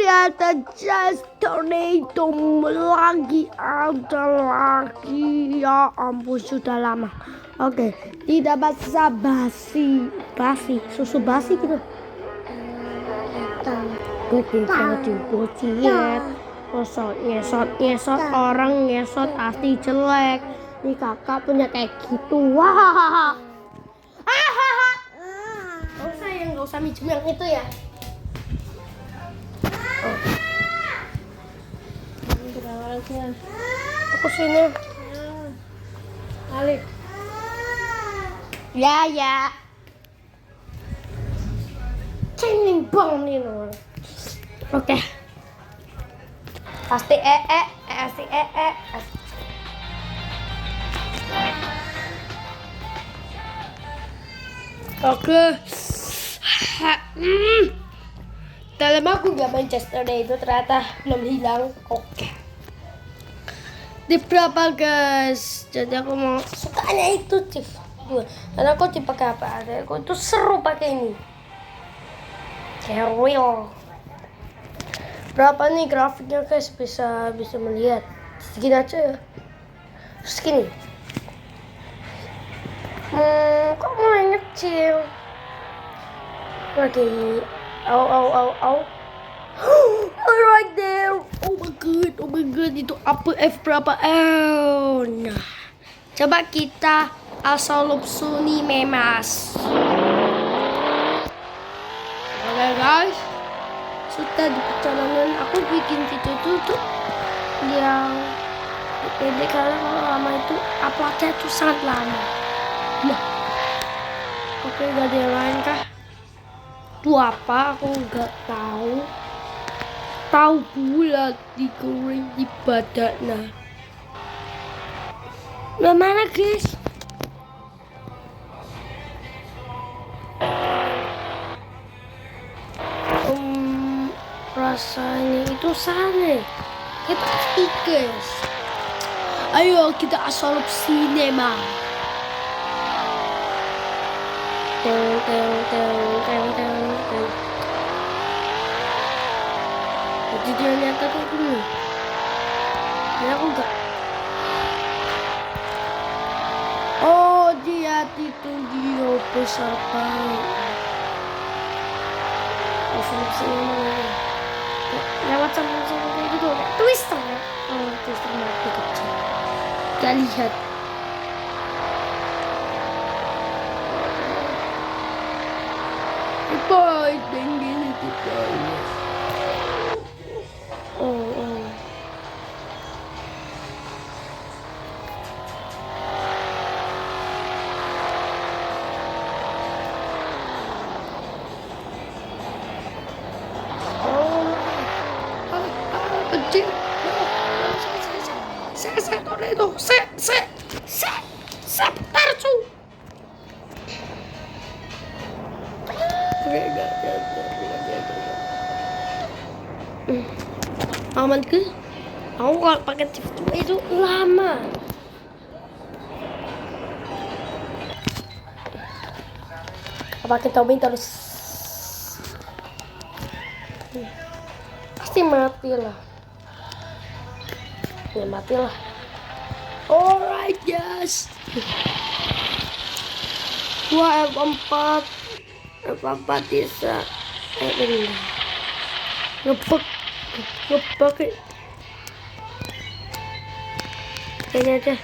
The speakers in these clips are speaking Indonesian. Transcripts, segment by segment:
lihat aja tornado lagi ada lagi. Ya ampun sudah lama. Oke, tidak basa-basi. Susu basi gitu. Gede-gede ngesot orang ngesot pasti jelek. Nih kakak punya kayak gitu. Wah. Gak usah minjem yang itu ya. Aku sini. Alik. Ya. Cengeng bang nih loh. Oke. Pasti pasti Oke. Dalam aku gak Manchester deh itu ternyata belum hilang. Oke. Di berapa guys? Jadi aku mau sukanya itu tip 2. Dan aku tipe apa? Aku itu seru pakai ini. Kayak real. Berapa nih grafiknya guys? Bisa melihat. Segini aja ya. Segini. Kok mulai ngecil? Lagi. Right there. Oh my god, itu apa F berapa? Nah, coba kita asalupsuni memas. Oke guys, sudah di perjalanan aku bikin video tuh yang pendek karena kalau lama itu uploadnya itu sangat lama. Nah, oke gak ada yang lain kah? Itu apa? Aku nggak tahu. Tahu bulat digoreng di badannya. Nah mana guys? Rasanya itu sana. Kita guys. Ayo kita asal sinema. Jadi dia lihat aku dulu. Ya aku enggak. Oh dia itu dia besar banget. Asal lewat sama kayak gitu kayak twister ya. Oh twister mati kecil. Gak lihat. Bye, tinggi kita. Saya tarcu. Aman ke? Aku kalau pakai chip itu lama. Apa kita cobain terus? Pasti mati lah. Ya mati lah. Alright guys. Wah F4 bisa ngebek kayaknya aja.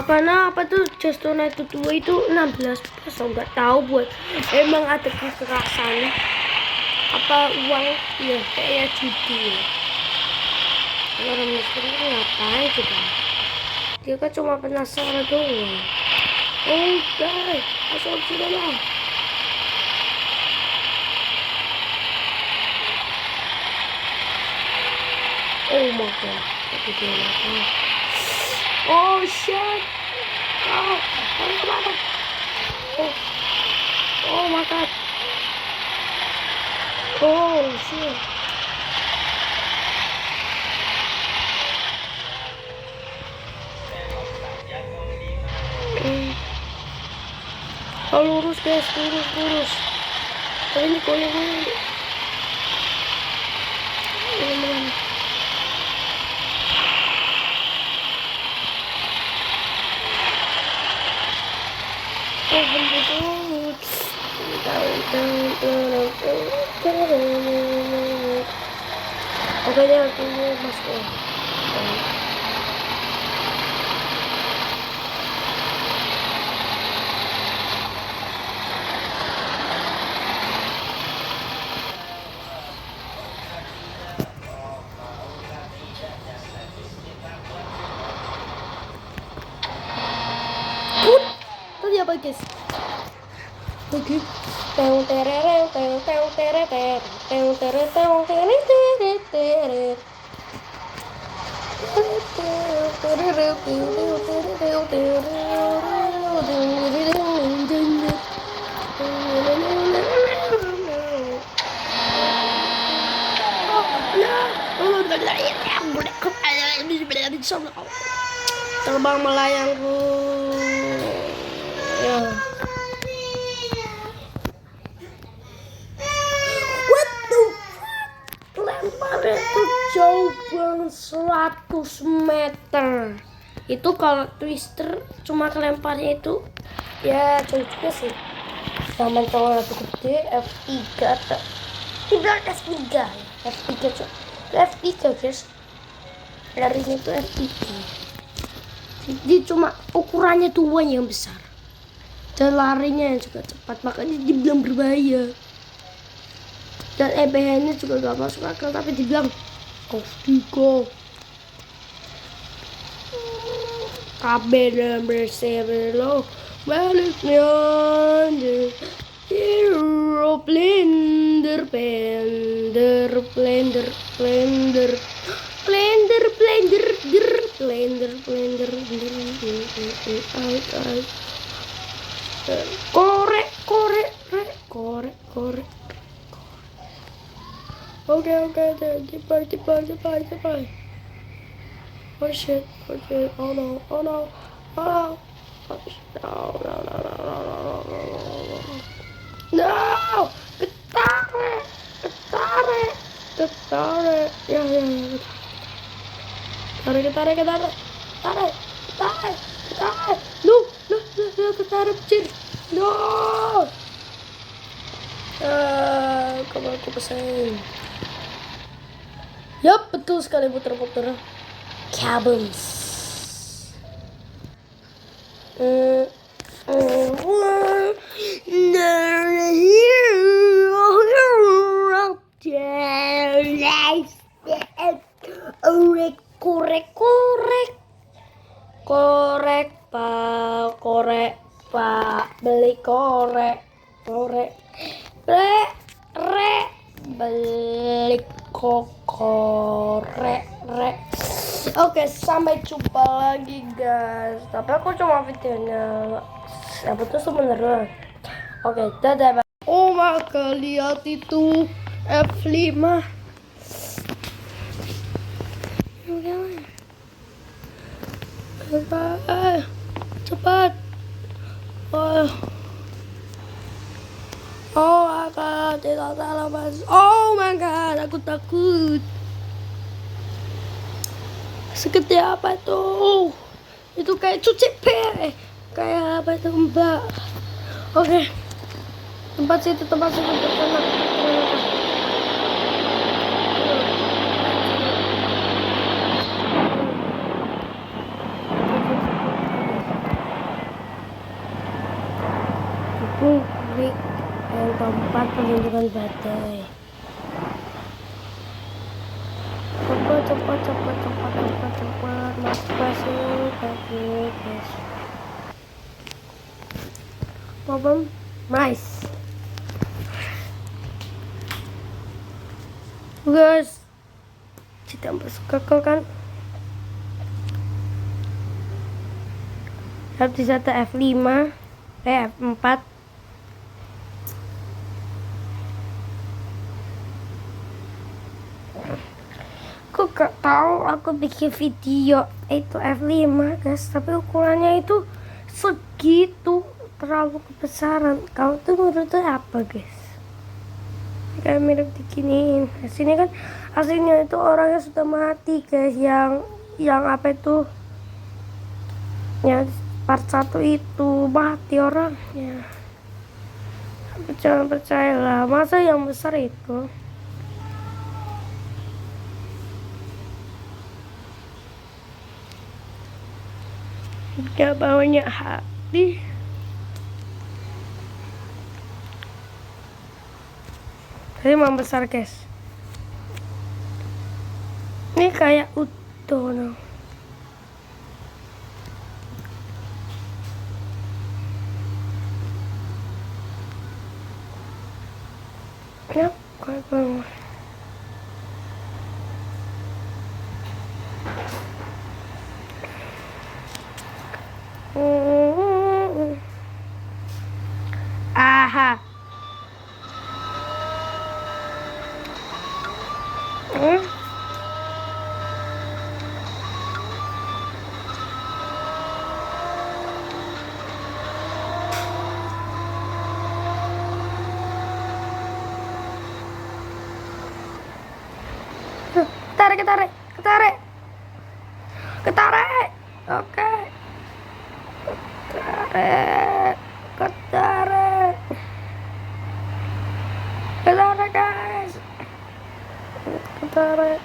Karena apa tuh Just Tonight itu 16 plus nggak tahu buat emang ada kekerasan apa uang ya kayak judi ya. Orang miskin itu ngapain coba? Dia kan cuma penasaran doang. Udah, asal sudah lah. Oh my god, tapi dia apa? Oh shit! Oh my god! Oh shit! Oh, lurus guys, lurus. Tapi ini goyang. Oke deh, aku masuk. Tadi apa guys? Lagi teng terereng teng teng tereret teng teret teng teret teret teret. Terbang melayangku ya. What the fuck? Lemparnya tuh jauh banget 100 meter. Itu kalau twister cuma kelemparnya itu ya jauh juga sih. Sama cowok itu gede F3 atau dibilang F3 F3 cuy. F3 guys. Larinya tuh F3. Jadi cuma ukurannya tuh yang besar. Dan larinya yang juga cepat, makanya dibilang berbahaya. Dan EBH-nya juga gak masuk akal, tapi dibilang F3 kabel dan bersebelo baliknya hero blender blender blender blender blender blender blender blender blender korek korek korek korek. Oke cepat. Oh shit, oh no, no, ketarik, ya, ketarik, lu, ketarik, cin, no, kamu aku pesan. Yap, betul sekali puter-puter. Cabins. Korek pak beli korek beli korek. Oke, sampai jumpa lagi guys. Tapi aku cuma videonya apa tuh sebenarnya. Oke, dadah. Oh maka lihat itu F5. Cepat. Oh akan tidak salah mas. Oh my god, aku takut. Segede apa tuh? Itu kayak cuci piring. Kayak apa itu mbak? Oke. Tempat situ terkenal. Klik yang keempat perlindungan badai. Cepat masuk guys. Mobam nice guys, kita masuk ke kan habis satu F5 F4. Aku gak tahu, aku bikin video itu F5 guys, tapi ukurannya itu segitu, terlalu kebesaran. Kau tuh menurutnya apa guys? Kayak mirip diginiin. Sini kan aslinya itu orangnya sudah mati guys, yang apa itu, yang part 1 itu mati orangnya. Jangan percayalah, masa yang besar itu. Gak banyak hati. Tadi mau besar guys. Ini kayak utuh no. Ya, kayak bang. Aha. Ketarik. Oke. Ketarik. Guys. Ketarik.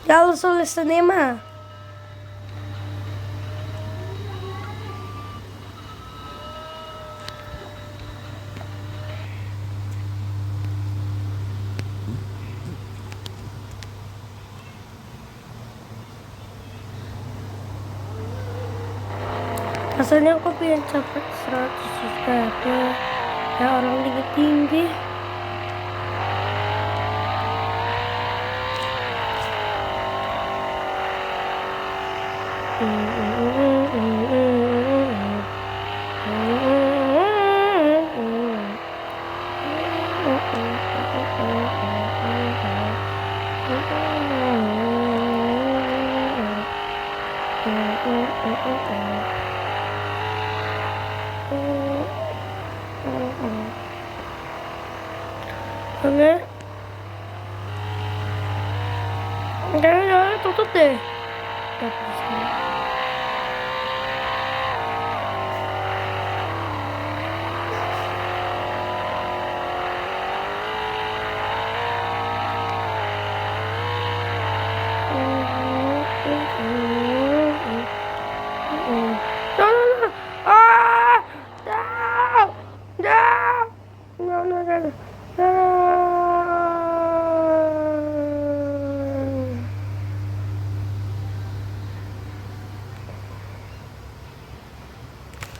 Kalau sulit cinema. Rasanya aku pengen cepet 100 subscriber. Ya orang tinggi. Kayaknya tutup deh.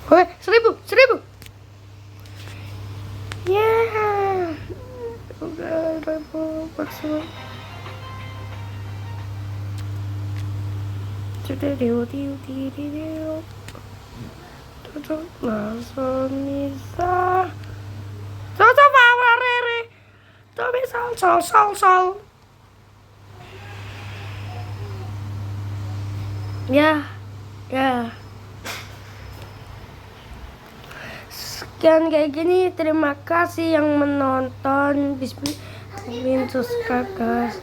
Oke, 1000. Yeah. Udah 1000 maksimum. Langsung bisa. Coba Rere. Tapi sol. Ya. Sekian kayak gini, terima kasih yang menonton. Bismillah, subscribe guys.